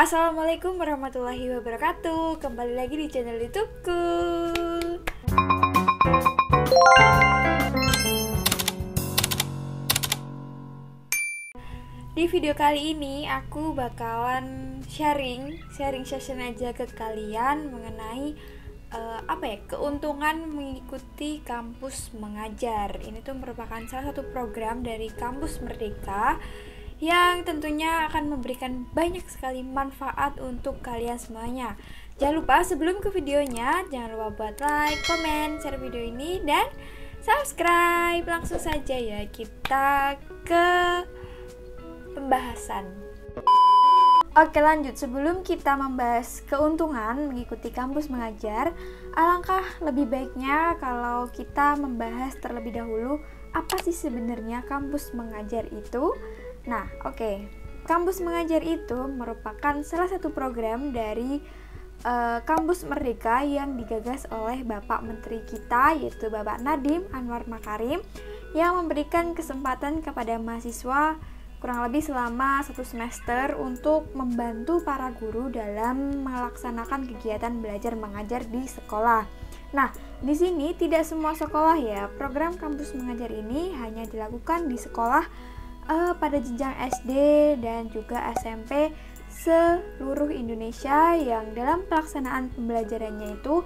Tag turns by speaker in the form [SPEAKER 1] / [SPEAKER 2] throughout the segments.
[SPEAKER 1] Assalamualaikum warahmatullahi wabarakatuh. Kembali lagi di channel YouTubeku. Di video kali ini aku bakalan sharing session aja ke kalian mengenai keuntungan mengikuti kampus mengajar. Ini tuh merupakan salah satu program dari Kampus Merdeka yang tentunya akan memberikan banyak sekali manfaat untuk kalian semuanya. Jangan lupa sebelum ke videonya, jangan lupa buat like, komen, share video ini, dan subscribe. Langsung saja ya kita ke pembahasan. Oke, lanjut. Sebelum kita membahas keuntungan mengikuti kampus mengajar, alangkah lebih baiknya kalau kita membahas terlebih dahulu apa sih sebenarnya kampus mengajar itu. Nah, kampus mengajar itu merupakan salah satu program dari Kampus Merdeka yang digagas oleh Bapak Menteri kita, yaitu Bapak Nadiem Anwar Makarim, yang memberikan kesempatan kepada mahasiswa kurang lebih selama 1 semester untuk membantu para guru dalam melaksanakan kegiatan belajar mengajar di sekolah. Nah, di sini tidak semua sekolah ya. Program kampus mengajar ini hanya dilakukan di sekolah pada jenjang SD dan juga SMP seluruh Indonesia yang dalam pelaksanaan pembelajarannya itu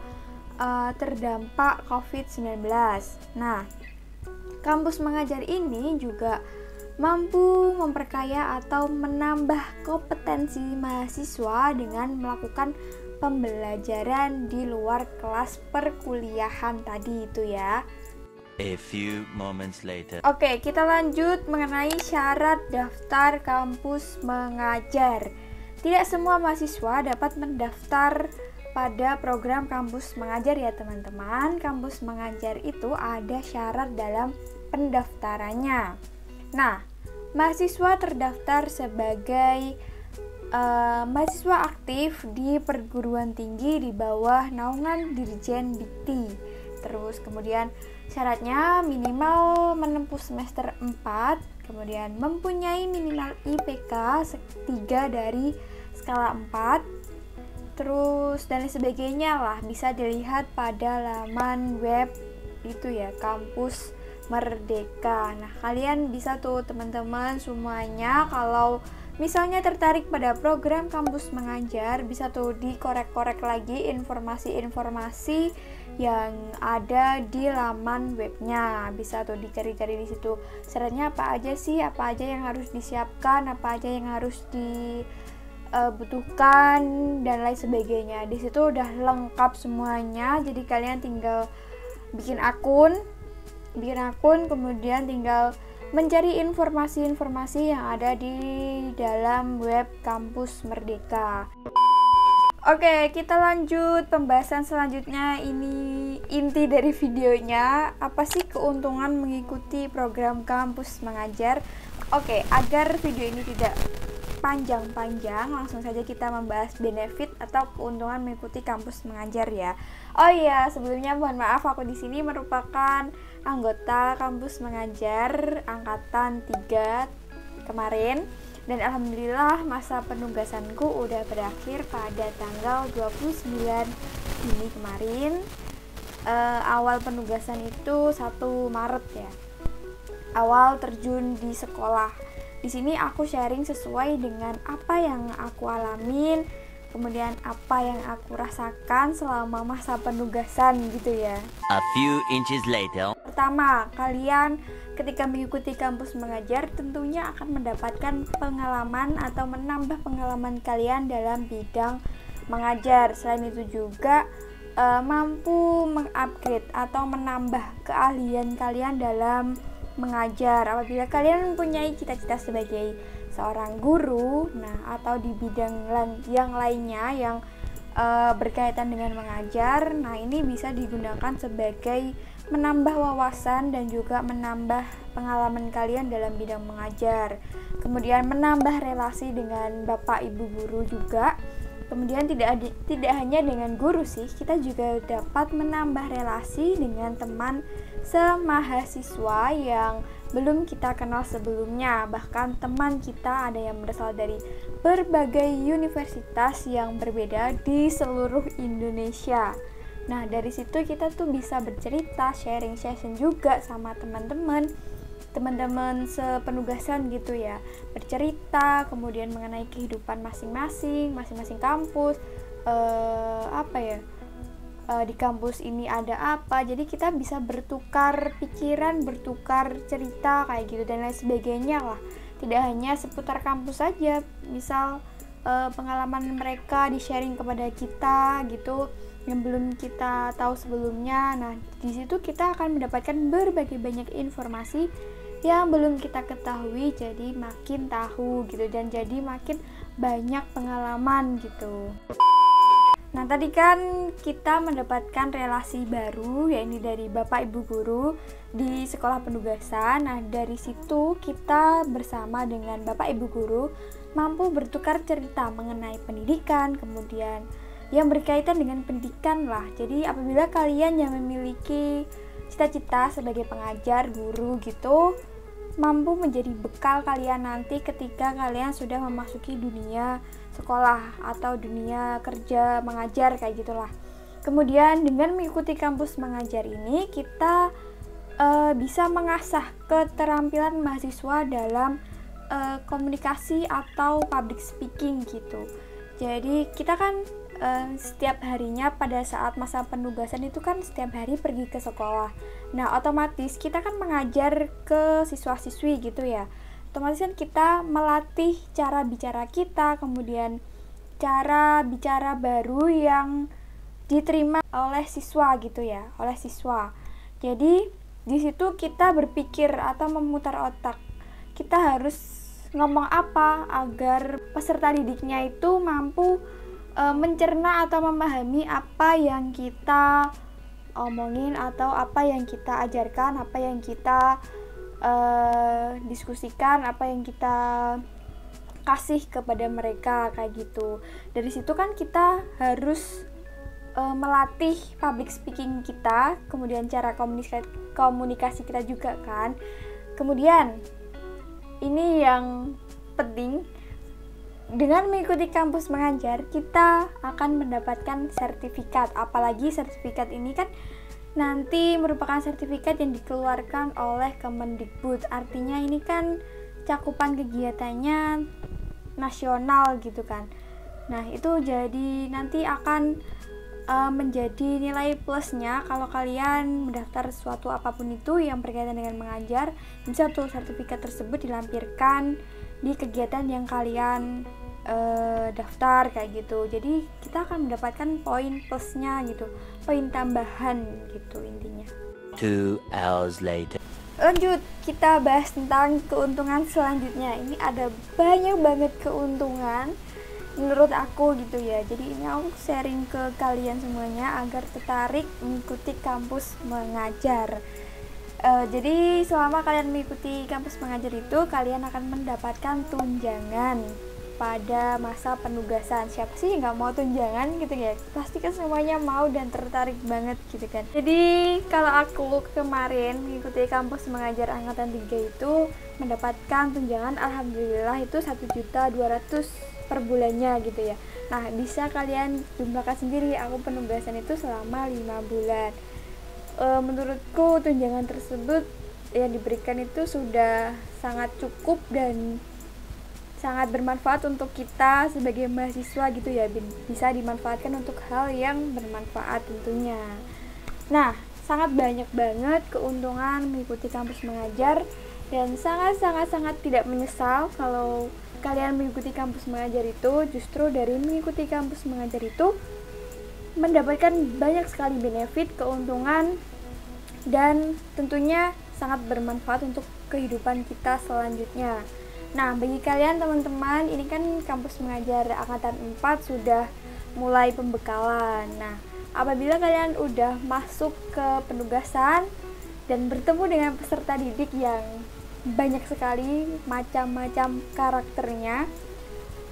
[SPEAKER 1] terdampak COVID-19. Nah, kampus mengajar ini juga mampu memperkaya atau menambah kompetensi mahasiswa dengan melakukan pembelajaran di luar kelas perkuliahan tadi itu ya.
[SPEAKER 2] A few moments later.
[SPEAKER 1] Oke, kita lanjut mengenai syarat daftar kampus mengajar. Tidak semua mahasiswa dapat mendaftar pada program kampus mengajar ya teman-teman. Kampus mengajar itu ada syarat dalam pendaftarannya. Nah, mahasiswa terdaftar sebagai mahasiswa aktif di perguruan tinggi di bawah naungan Dirjen Dikti. Terus kemudian syaratnya minimal menempuh semester 4, kemudian mempunyai minimal IPK 3 dari skala 4, terus dan sebagainya lah, bisa dilihat pada laman web itu ya, Kampus Merdeka. Nah, kalian bisa tuh teman-teman semuanya kalau misalnya tertarik pada program kampus mengajar, bisa tuh dikorek-korek lagi informasi-informasi yang ada di laman webnya. Bisa tuh dicari-cari di situ. Syaratnya apa aja sih? Apa aja yang harus disiapkan? Apa aja yang harus dibutuhkan dan lain sebagainya. Di situ udah lengkap semuanya. Jadi kalian tinggal bikin akun, kemudian tinggal mencari informasi-informasi yang ada di dalam web Kampus Merdeka. Oke, kita lanjut pembahasan selanjutnya. Ini inti dari videonya. Apa sih keuntungan mengikuti program kampus mengajar? Oke, agar video ini tidak panjang-panjang, langsung saja kita membahas benefit atau keuntungan mengikuti kampus mengajar ya. Oh iya, sebelumnya mohon maaf, aku di sini merupakan anggota kampus mengajar angkatan 3 kemarin, dan alhamdulillah masa penugasanku udah berakhir pada tanggal 29 Juni kemarin. Awal penugasan itu 1 Maret ya. Awal terjun di sekolah. Di sini aku sharing sesuai dengan apa yang aku alamin, kemudian apa yang aku rasakan selama masa penugasan gitu ya.
[SPEAKER 2] A few inches later.
[SPEAKER 1] Pertama, kalian ketika mengikuti kampus mengajar tentunya akan mendapatkan pengalaman atau menambah pengalaman kalian dalam bidang mengajar. Selain itu juga mampu mengupgrade atau menambah keahlian kalian dalam mengajar. Apabila kalian mempunyai cita-cita sebagai seorang guru, nah atau di bidang yang lainnya yang berkaitan dengan mengajar, nah ini bisa digunakan sebagai menambah wawasan dan juga menambah pengalaman kalian dalam bidang mengajar. Kemudian menambah relasi dengan bapak ibu guru juga. Kemudian tidak hanya dengan guru sih, kita juga dapat menambah relasi dengan teman semahasiswa yang belum kita kenal sebelumnya. Bahkan teman kita ada yang berasal dari berbagai universitas yang berbeda di seluruh Indonesia. Nah, dari situ kita tuh bisa bercerita, sharing session juga sama teman-teman sepenugasan gitu ya, bercerita kemudian mengenai kehidupan masing-masing kampus, di kampus ini ada apa, jadi kita bisa bertukar pikiran, bertukar cerita kayak gitu dan lain sebagainya lah. Tidak hanya seputar kampus saja, misal pengalaman mereka di sharing kepada kita gitu yang belum kita tahu sebelumnya. Nah, di situ kita akan mendapatkan berbagai banyak informasi yang belum kita ketahui, jadi makin tahu gitu dan jadi makin banyak pengalaman gitu. Nah, tadi kan kita mendapatkan relasi baru, yaitu dari Bapak Ibu Guru di sekolah penugasan. Nah, dari situ kita bersama dengan Bapak Ibu Guru mampu bertukar cerita mengenai pendidikan, kemudian yang berkaitan dengan pendidikan lah. Jadi apabila kalian yang memiliki cita-cita sebagai pengajar, guru gitu, mampu menjadi bekal kalian nanti ketika kalian sudah memasuki dunia sekolah atau dunia kerja mengajar kayak gitulah. Kemudian dengan mengikuti kampus mengajar ini kita bisa mengasah keterampilan mahasiswa dalam komunikasi atau public speaking gitu. Jadi kita kan setiap harinya pada saat masa penugasan itu kan setiap hari pergi ke sekolah. Nah, otomatis kita kan mengajar ke siswa-siswi gitu ya. Otomatis kan kita melatih cara bicara kita, kemudian cara bicara baru yang diterima oleh siswa gitu ya, oleh siswa. Jadi di situ kita berpikir atau memutar otak. Kita harus ngomong apa agar peserta didiknya itu mampu mencerna atau memahami apa yang kita omongin atau apa yang kita ajarkan, apa yang kita diskusikan, apa yang kita kasih kepada mereka kayak gitu. Dari situ kan kita harus melatih public speaking kita, kemudian cara komunikasi kita juga kan. Kemudian ini yang penting, dengan mengikuti kampus mengajar kita akan mendapatkan sertifikat. Apalagi sertifikat ini kan nanti merupakan sertifikat yang dikeluarkan oleh Kemendikbud. Artinya ini kan cakupan kegiatannya nasional gitu kan. Nah, itu jadi nanti akan menjadi nilai plusnya kalau kalian mendaftar suatu apapun itu yang berkaitan dengan mengajar. Bisa tuh sertifikat tersebut dilampirkan di kegiatan yang kalian daftar kayak gitu. Jadi kita akan mendapatkan poin plusnya gitu, poin tambahan gitu intinya.
[SPEAKER 2] 2 hours later.
[SPEAKER 1] Lanjut, kita bahas tentang keuntungan selanjutnya. Ini ada banyak banget keuntungan menurut aku gitu ya. Jadi ini aku sharing ke kalian semuanya agar tertarik mengikuti kampus mengajar. Jadi selama kalian mengikuti kampus mengajar itu, kalian akan mendapatkan tunjangan pada masa penugasan. Siapa sih yang nggak mau tunjangan gitu ya? Pasti kan semuanya mau dan tertarik banget gitu kan. Jadi kalau aku kemarin mengikuti kampus mengajar angkatan 3 itu mendapatkan tunjangan, alhamdulillah itu 1.200.000 per bulannya gitu ya. Nah, bisa kalian jumlahkan sendiri, aku penugasan itu selama 5 bulan. Menurutku tunjangan tersebut yang diberikan itu sudah sangat cukup dan sangat bermanfaat untuk kita sebagai mahasiswa gitu ya. Bisa dimanfaatkan untuk hal yang bermanfaat tentunya. Nah, sangat banyak banget keuntungan mengikuti kampus mengajar dan sangat tidak menyesal kalau kalian mengikuti kampus mengajar itu. Justru dari mengikuti kampus mengajar itu mendapatkan banyak sekali benefit, keuntungan, dan tentunya sangat bermanfaat untuk kehidupan kita selanjutnya. Nah, bagi kalian teman-teman, ini kan kampus mengajar angkatan 4 sudah mulai pembekalan. Nah, apabila kalian udah masuk ke penugasan dan bertemu dengan peserta didik yang banyak sekali macam-macam karakternya,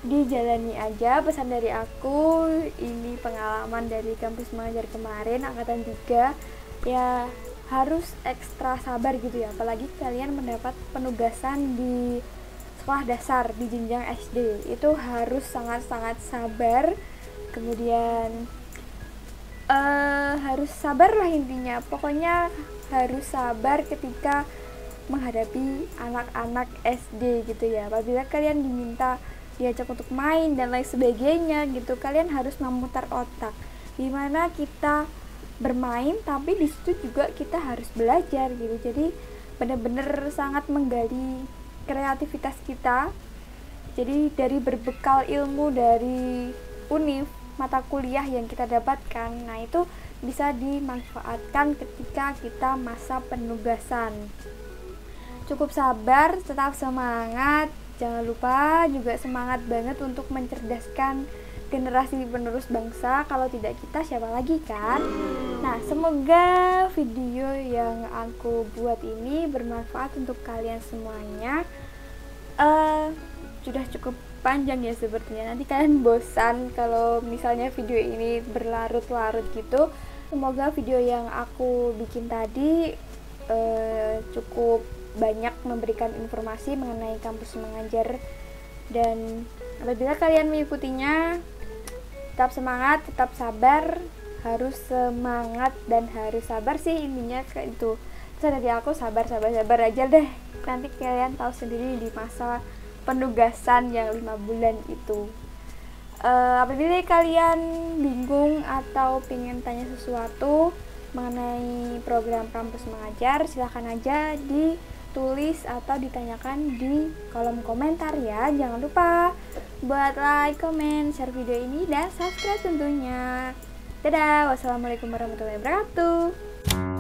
[SPEAKER 1] dijalani aja. Pesan dari aku, ini pengalaman dari kampus mengajar kemarin angkatan 3 ya, harus ekstra sabar gitu ya, apalagi kalian mendapat penugasan di sekolah dasar di jenjang SD, itu harus sangat-sangat sabar. Kemudian harus sabar lah intinya, pokoknya harus sabar ketika menghadapi anak-anak SD gitu ya. Apabila kalian diminta diajak untuk main dan lain sebagainya gitu, kalian harus memutar otak gimana kita bermain tapi di situ juga kita harus belajar gitu. Jadi benar-benar sangat menggali kreativitas kita. Jadi dari berbekal ilmu dari univ, mata kuliah yang kita dapatkan, nah itu bisa dimanfaatkan ketika kita masa penugasan. Cukup sabar, tetap semangat, jangan lupa juga semangat banget untuk mencerdaskan generasi penerus bangsa. Kalau tidak kita siapa lagi kan? Nah, semoga video yang aku buat ini bermanfaat untuk kalian semuanya. Sudah cukup panjang ya sepertinya, nanti kalian bosan kalau misalnya video ini berlarut-larut gitu. Semoga video yang aku bikin tadi cukup banyak memberikan informasi mengenai kampus mengajar, dan apabila kalian mengikutinya tetap semangat, tetap sabar, harus semangat dan harus sabar sih intinya kayak itu. Terus dari aku sabar aja deh, nanti kalian tahu sendiri di masa penugasan yang 5 bulan itu. Apabila kalian bingung atau pengen tanya sesuatu mengenai program kampus mengajar, silahkan aja ditulis atau ditanyakan di kolom komentar ya. Jangan lupa buat like, comment, share video ini, dan subscribe tentunya. Dadah, wassalamualaikum warahmatullahi wabarakatuh.